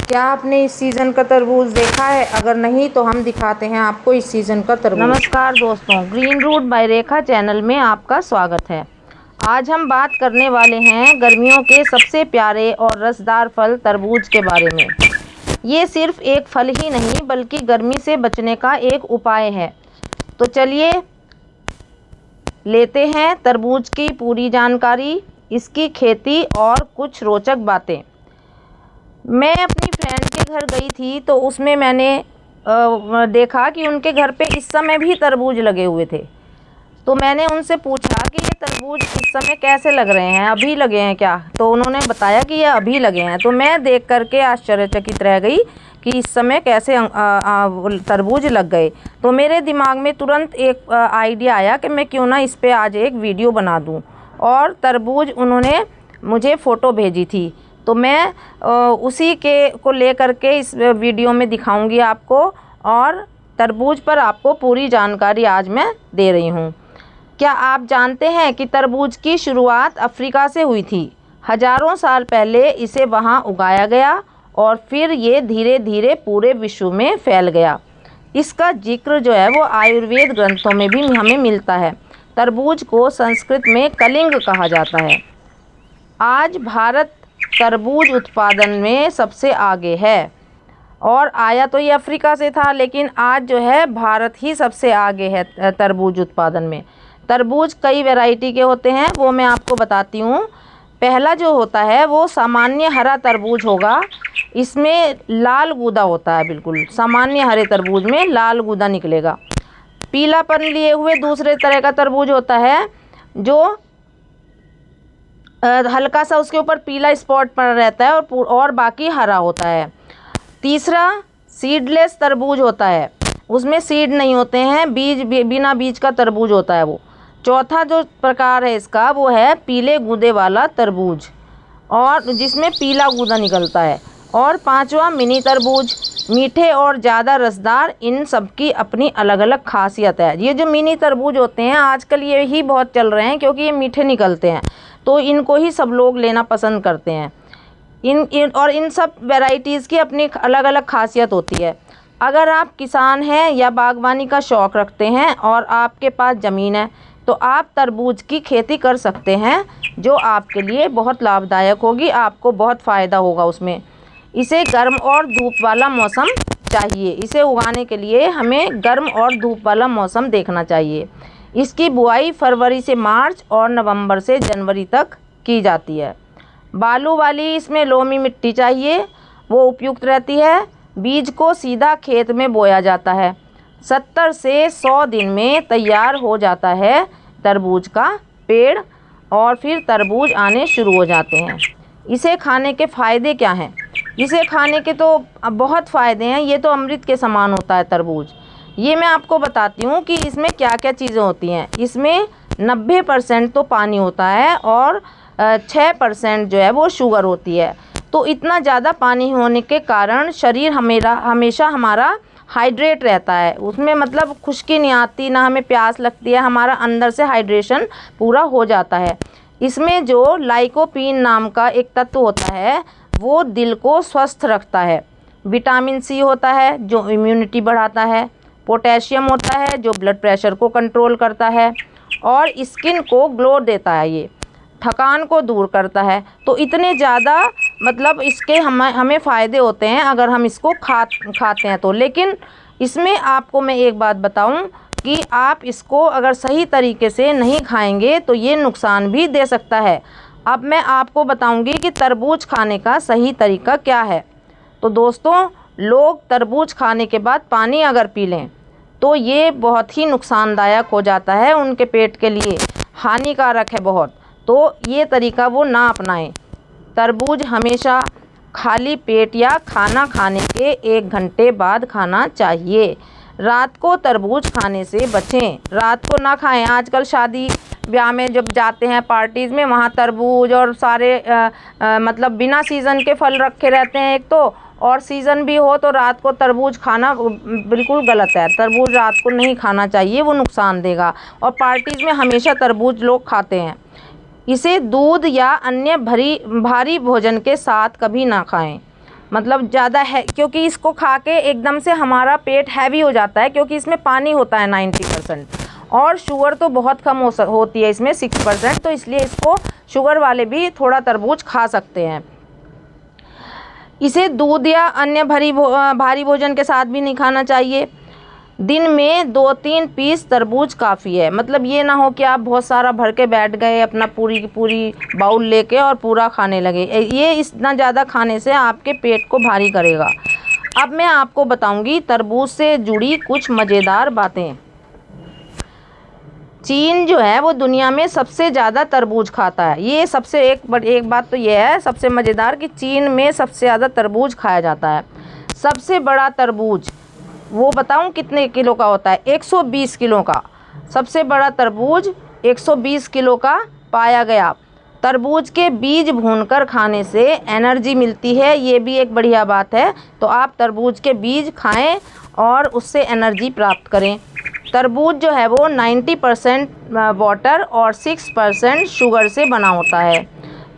क्या आपने इस सीज़न का तरबूज देखा है? अगर नहीं तो हम दिखाते हैं आपको इस सीज़न का तरबूज। नमस्कार दोस्तों, ग्रीन रूट बाय रेखा चैनल में आपका स्वागत है। आज हम बात करने वाले हैं गर्मियों के सबसे प्यारे और रसदार फल तरबूज के बारे में। ये सिर्फ एक फल ही नहीं बल्कि गर्मी से बचने का एक उपाय है। तो चलिए लेते हैं तरबूज की पूरी जानकारी, इसकी खेती और कुछ रोचक बातें। मैं अपनी फ्रेंड के घर गई थी तो उसमें मैंने देखा कि उनके घर पे इस समय भी तरबूज लगे हुए थे। तो मैंने उनसे पूछा कि ये तरबूज इस समय कैसे लग रहे हैं, अभी लगे हैं क्या? तो उन्होंने बताया कि ये अभी लगे हैं। तो मैं देख करके आश्चर्यचकित रह गई कि इस समय कैसे तरबूज लग गए। तो मेरे दिमाग में तुरंत एक आइडिया आया कि मैं क्यों ना इस पे आज एक वीडियो बना दूं। और तरबूज उन्होंने मुझे फ़ोटो भेजी थी, तो मैं उसी के को लेकर के इस वीडियो में दिखाऊंगी आपको, और तरबूज पर आपको पूरी जानकारी आज मैं दे रही हूँ। क्या आप जानते हैं कि तरबूज की शुरुआत अफ्रीका से हुई थी? हजारों साल पहले इसे वहाँ उगाया गया और फिर ये धीरे धीरे पूरे विश्व में फैल गया। इसका जिक्र जो है वो आयुर्वेद ग्रंथों में भी हमें मिलता है। तरबूज को संस्कृत में कलिंग कहा जाता है। आज भारत तरबूज उत्पादन में सबसे आगे है, और आया तो ये अफ्रीका से था, लेकिन आज जो है भारत ही सबसे आगे है तरबूज उत्पादन में। तरबूज कई वैरायटी के होते हैं, वो मैं आपको बताती हूँ। पहला जो होता है वो सामान्य हरा तरबूज होगा। इसमें लाल गूदा होता है, बिल्कुल सामान्य हरे तरबूज में लाल गूदा निकलेगा। पीलापन लिए हुए दूसरे तरह का तरबूज होता है, जो हल्का सा उसके ऊपर पीला स्पॉट पड़ रहता है और बाकी हरा होता है। तीसरा सीडलेस तरबूज होता है, उसमें सीड नहीं होते हैं, बिना बीज का तरबूज होता है वो। चौथा जो प्रकार है इसका वो है पीले गूदे वाला तरबूज, और जिसमें पीला गूदा निकलता है। और पांचवा मिनी तरबूज, मीठे और ज़्यादा रसदार। इन सब की अपनी अलग अलग खासियत है। ये जो मिनी तरबूज होते हैं आजकल ये ही बहुत चल रहे हैं, क्योंकि ये मीठे निकलते हैं, तो इनको ही सब लोग लेना पसंद करते हैं। इन सब वैरायटीज़ की अपनी अलग अलग खासियत होती है। अगर आप किसान हैं या बागवानी का शौक़ रखते हैं और आपके पास ज़मीन है, तो आप तरबूज की खेती कर सकते हैं, जो आपके लिए बहुत लाभदायक होगी, आपको बहुत फ़ायदा होगा उसमें। इसे गर्म और धूप वाला मौसम चाहिए। इसे उगाने के लिए हमें गर्म और धूप वाला मौसम देखना चाहिए। इसकी बुआई फरवरी से मार्च और नवंबर से जनवरी तक की जाती है। बालू वाली इसमें लोमी मिट्टी चाहिए, वो उपयुक्त रहती है। बीज को सीधा खेत में बोया जाता है। 70 से 100 दिन में तैयार हो जाता है तरबूज का पेड़, और फिर तरबूज आने शुरू हो जाते हैं। इसे खाने के फ़ायदे क्या हैं? इसे खाने के तो बहुत फ़ायदे हैं। ये तो अमृत के समान होता है तरबूज। ये मैं आपको बताती हूँ कि इसमें क्या क्या चीज़ें होती हैं। इसमें 90% तो पानी होता है और 6% जो है वो शुगर होती है। तो इतना ज़्यादा पानी होने के कारण शरीर हमेशा हमारा हाइड्रेट रहता है। उसमें मतलब खुश्की नहीं आती, ना हमें प्यास लगती है, हमारा अंदर से हाइड्रेशन पूरा हो जाता है। इसमें जो लाइकोपीन नाम का एक तत्व होता है वो दिल को स्वस्थ रखता है। विटामिन सी होता है जो इम्यूनिटी बढ़ाता है। पोटेशियम होता है जो ब्लड प्रेशर को कंट्रोल करता है, और स्किन को ग्लो देता है, ये थकान को दूर करता है। तो इतने ज़्यादा मतलब इसके हमें फ़ायदे होते हैं अगर हम इसको खाते हैं तो। लेकिन इसमें आपको मैं एक बात बताऊं कि आप इसको अगर सही तरीके से नहीं खाएंगे तो ये नुकसान भी दे सकता है। अब मैं आपको बताऊंगी कि तरबूज खाने का सही तरीका क्या है। तो दोस्तों, लोग तरबूज खाने के बाद पानी अगर पी लें तो ये बहुत ही नुकसानदायक हो जाता है, उनके पेट के लिए हानिकारक है बहुत। तो ये तरीका वो ना अपनाएं। तरबूज हमेशा खाली पेट या खाना खाने के 1 घंटे बाद खाना चाहिए। रात को तरबूज खाने से बचें, रात को ना खाएं। आजकल शादी ब्याह में जब जाते हैं पार्टीज़ में, वहाँ तरबूज और सारे मतलब बिना सीज़न के फल रखे रहते हैं एक तो, और सीज़न भी हो तो रात को तरबूज खाना बिल्कुल गलत है। तरबूज रात को नहीं खाना चाहिए, वो नुकसान देगा। और पार्टीज़ में हमेशा तरबूज लोग खाते हैं। इसे दूध या अन्य भारी भोजन के साथ कभी ना खाएं। मतलब ज़्यादा है, क्योंकि इसको खा के एकदम से हमारा पेट हैवी हो जाता है, क्योंकि इसमें पानी होता है 90%, और शुगर तो बहुत कम होती है इसमें 6%, तो इसलिए इसको शुगर वाले भी थोड़ा तरबूज खा सकते हैं। इसे दूध या अन्य भारी भोजन के साथ भी नहीं खाना चाहिए। दिन में 2-3 पीस तरबूज काफ़ी है। मतलब ये ना हो कि आप बहुत सारा भर के बैठ गए अपना पूरी की पूरी बाउल लेके और पूरा खाने लगे, ये इतना ज़्यादा खाने से आपके पेट को भारी करेगा। अब मैं आपको बताऊंगी तरबूज से जुड़ी कुछ मज़ेदार बातें। चीन जो है वो दुनिया में सबसे ज़्यादा तरबूज खाता है। ये सबसे एक बात तो ये है सबसे मज़ेदार कि चीन में सबसे ज़्यादा तरबूज खाया जाता है। सबसे बड़ा तरबूज वो बताऊं कितने किलो का होता है? 120 किलो का। सबसे बड़ा तरबूज 120 किलो का पाया गया। तरबूज के बीज भूनकर खाने से एनर्जी मिलती है, ये भी एक बढ़िया बात है। तो आप तरबूज के बीज खाएं और उससे एनर्जी प्राप्त करें। तरबूज जो है वो 90% वाटर और 6% शुगर से बना होता है,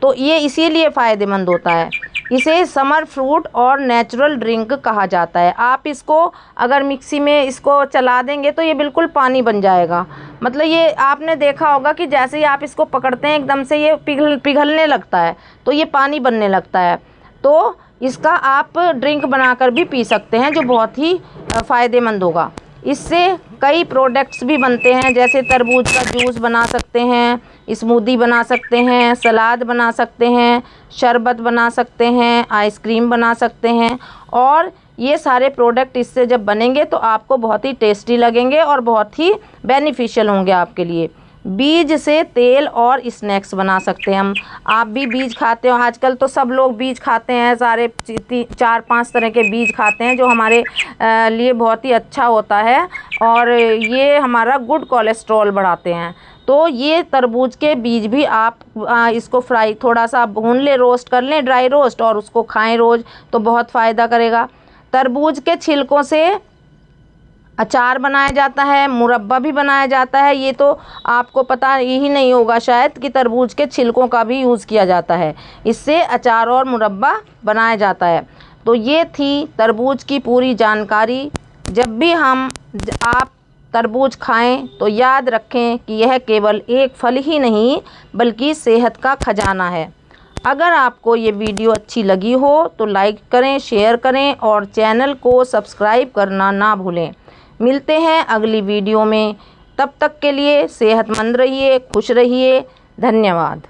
तो ये इसीलिए फ़ायदेमंद होता है। इसे समर फ्रूट और नेचुरल ड्रिंक कहा जाता है। आप इसको अगर मिक्सी में इसको चला देंगे तो ये बिल्कुल पानी बन जाएगा। मतलब ये आपने देखा होगा कि जैसे ही आप इसको पकड़ते हैं एकदम से ये पिघलने लगता है, तो ये पानी बनने लगता है। तो इसका आप ड्रिंक बनाकर भी पी सकते हैं, जो बहुत ही फ़ायदेमंद होगा। इससे कई प्रोडक्ट्स भी बनते हैं, जैसे तरबूज का जूस बना सकते हैं, स्मूदी बना सकते हैं, सलाद बना सकते हैं, शरबत बना सकते हैं, आइसक्रीम बना सकते हैं। और ये सारे प्रोडक्ट इससे जब बनेंगे तो आपको बहुत ही टेस्टी लगेंगे और बहुत ही बेनिफिशियल होंगे आपके लिए। बीज से तेल और स्नैक्स बना सकते हैं हम। आप भी बीज खाते हो, आजकल तो सब लोग बीज खाते हैं, सारे 4-5 तरह के बीज खाते हैं, जो हमारे लिए बहुत ही अच्छा होता है और ये हमारा गुड कोलेस्ट्रॉल बढ़ाते हैं। तो ये तरबूज के बीज भी आप इसको फ्राई थोड़ा सा भून लें, रोस्ट कर लें, ड्राई रोस्ट, और उसको खाएं रोज़, तो बहुत फ़ायदा करेगा। तरबूज के छिलकों से अचार बनाया जाता है, मुरब्बा भी बनाया जाता है। ये तो आपको पता ही नहीं होगा शायद कि तरबूज के छिलकों का भी यूज़ किया जाता है, इससे अचार और मुरब्बा बनाया जाता है। तो ये थी तरबूज की पूरी जानकारी। जब भी आप तरबूज खाएं तो याद रखें कि यह केवल एक फल ही नहीं बल्कि सेहत का खजाना है। अगर आपको ये वीडियो अच्छी लगी हो तो लाइक करें, शेयर करें और चैनल को सब्सक्राइब करना ना भूलें। मिलते हैं अगली वीडियो में, तब तक के लिए सेहतमंद रहिए, खुश रहिए। धन्यवाद।